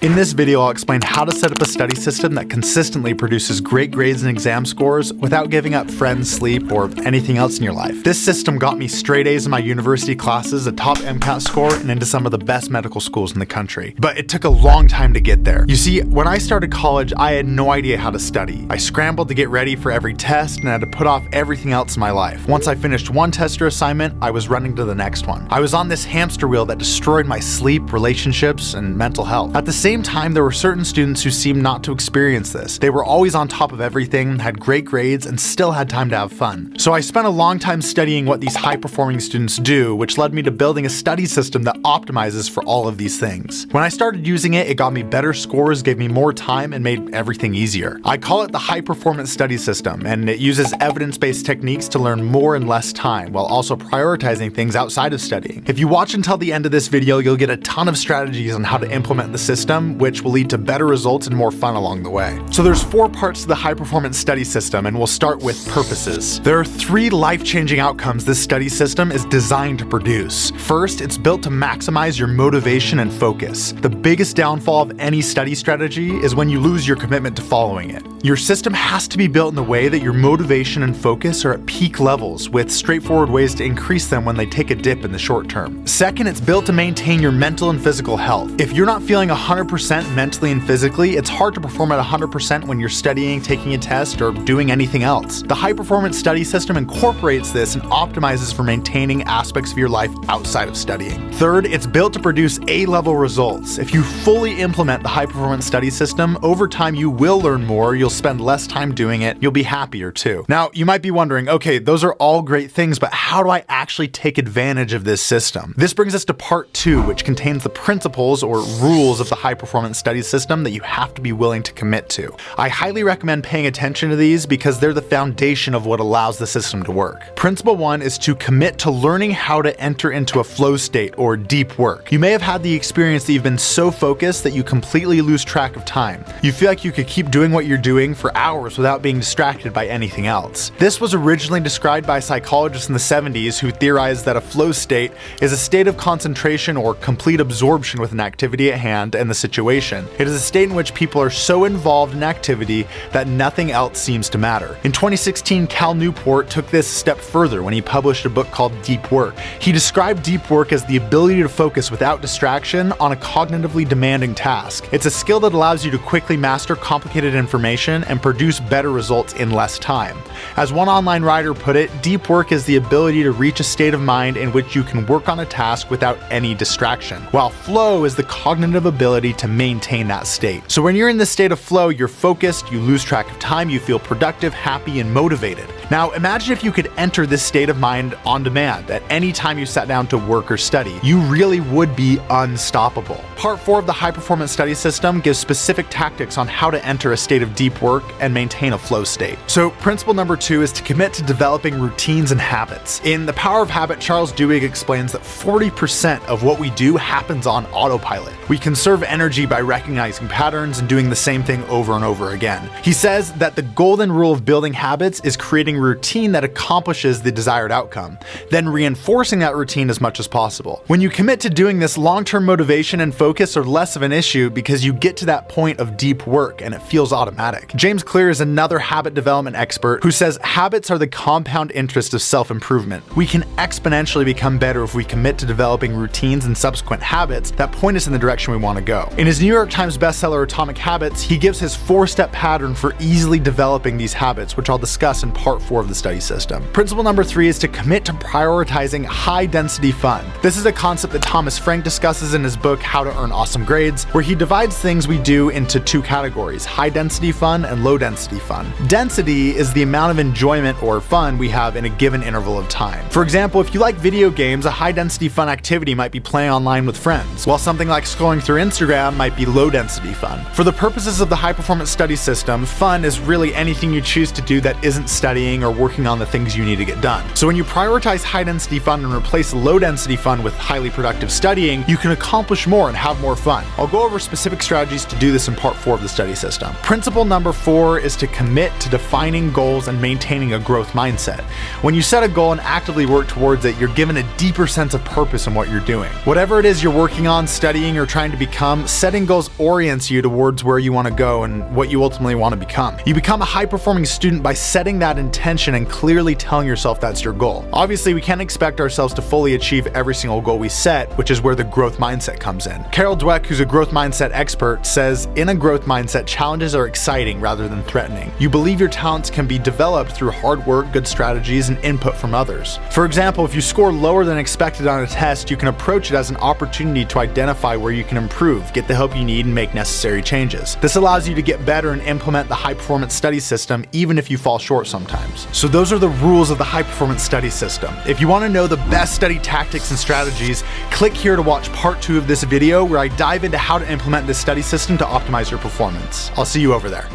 In this video, I'll explain how to set up a study system that consistently produces great grades and exam scores without giving up friends, sleep, or anything else in your life. This system got me straight A's in my university classes, a top MCAT score, and into some of the best medical schools in the country. But it took a long time to get there. You see, when I started college, I had no idea how to study. I scrambled to get ready for every test and had to put off everything else in my life. Once I finished one test or assignment, I was running to the next one. I was on this hamster wheel that destroyed my sleep, relationships, and mental health. At the same time, there were certain students who seemed not to experience this. They were always on top of everything, had great grades, and still had time to have fun. So I spent a long time studying what these high-performing students do, which led me to building a study system that optimizes for all of these things. When I started using it, it got me better scores, gave me more time, and made everything easier. I call it the high-performance study system, and it uses evidence-based techniques to learn more in less time, while also prioritizing things outside of studying. If you watch until the end of this video, you'll get a ton of strategies on how to implement the system, which will lead to better results and more fun along the way. So there's 4 parts to the high-performance study system, and we'll start with purposes. There are 3 life-changing outcomes this study system is designed to produce. First, it's built to maximize your motivation and focus. The biggest downfall of any study strategy is when you lose your commitment to following it. Your system has to be built in the way that your motivation and focus are at peak levels, with straightforward ways to increase them when they take a dip in the short term. Second, it's built to maintain your mental and physical health. If you're not feeling 100% mentally and physically, it's hard to perform at 100% when you're studying, taking a test, or doing anything else. The high-performance study system incorporates this and optimizes for maintaining aspects of your life outside of studying. Third, it's built to produce A-level results. If you fully implement the high-performance study system, over time you will learn more, you'll spend less time doing it, you'll be happier too. Now, you might be wondering, okay, those are all great things, but how do I actually take advantage of this system? This brings us to part 2, which contains the principles or rules of the high-performance study system that you have to be willing to commit to. I highly recommend paying attention to these because they're the foundation of what allows the system to work. Principle 1 is to commit to learning how to enter into a flow state or deep work. You may have had the experience that you've been so focused that you completely lose track of time. You feel like you could keep doing what you're doing for hours without being distracted by anything else. This was originally described by psychologists in the 70s who theorized that a flow state is a state of concentration or complete absorption with an activity at hand and the situation. It is a state in which people are so involved in activity that nothing else seems to matter. In 2016, Cal Newport took this a step further when he published a book called Deep Work. He described deep work as the ability to focus without distraction on a cognitively demanding task. It's a skill that allows you to quickly master complicated information and produce better results in less time. As one online writer put it, deep work is the ability to reach a state of mind in which you can work on a task without any distraction, while flow is the cognitive ability to maintain that state. So when you're in this state of flow, you're focused, you lose track of time, you feel productive, happy, and motivated. Now imagine if you could enter this state of mind on demand at any time you sat down to work or study. You really would be unstoppable. Part 4 of the high-performance study system gives specific tactics on how to enter a state of deep work and maintain a flow state. So principle number 2 is to commit to developing routines and habits. In The Power of Habit, Charles Duhigg explains that 40% of what we do happens on autopilot. We conserve energy by recognizing patterns and doing the same thing over and over again. He says that the golden rule of building habits is creating a routine that accomplishes the desired outcome, then reinforcing that routine as much as possible. When you commit to doing this, long-term motivation and focus are less of an issue because you get to that point of deep work and it feels automatic. James Clear is another habit development expert who says habits are the compound interest of self-improvement. We can exponentially become better if we commit to developing routines and subsequent habits that point us in the direction we want to go. In his New York Times bestseller Atomic Habits, he gives his 4-step pattern for easily developing these habits, which I'll discuss in part 4 of the study system. Principle number 3 is to commit to prioritizing high-density fun. This is a concept that Thomas Frank discusses in his book How to Earn Awesome Grades, where he divides things we do into 2 categories: high-density fun and low-density fun. Density is the amount of enjoyment or fun we have in a given interval of time. For example, if you like video games, a high-density fun activity might be playing online with friends, while something like scrolling through Instagram might be low-density fun. For the purposes of the high-performance study system, fun is really anything you choose to do that isn't studying or working on the things you need to get done. So when you prioritize high-density fun and replace low-density fun with highly productive studying, you can accomplish more and have more fun. I'll go over specific strategies to do this in part 4 of the study system. Principle number number 4 is to commit to defining goals and maintaining a growth mindset. When you set a goal and actively work towards it, you're given a deeper sense of purpose in what you're doing. Whatever it is you're working on, studying, or trying to become, setting goals orients you towards where you want to go and what you ultimately want to become. You become a high-performing student by setting that intention and clearly telling yourself that's your goal. Obviously, we can't expect ourselves to fully achieve every single goal we set, which is where the growth mindset comes in. Carol Dweck, who's a growth mindset expert, says, in a growth mindset, challenges are exciting rather than threatening. You believe your talents can be developed through hard work, good strategies, and input from others. For example, if you score lower than expected on a test, you can approach it as an opportunity to identify where you can improve, get the help you need, and make necessary changes. This allows you to get better and implement the high-performance study system, even if you fall short sometimes. So those are the rules of the high-performance study system. If you want to know the best study tactics and strategies, click here to watch part 2 of this video where I dive into how to implement this study system to optimize your performance. I'll see you over there.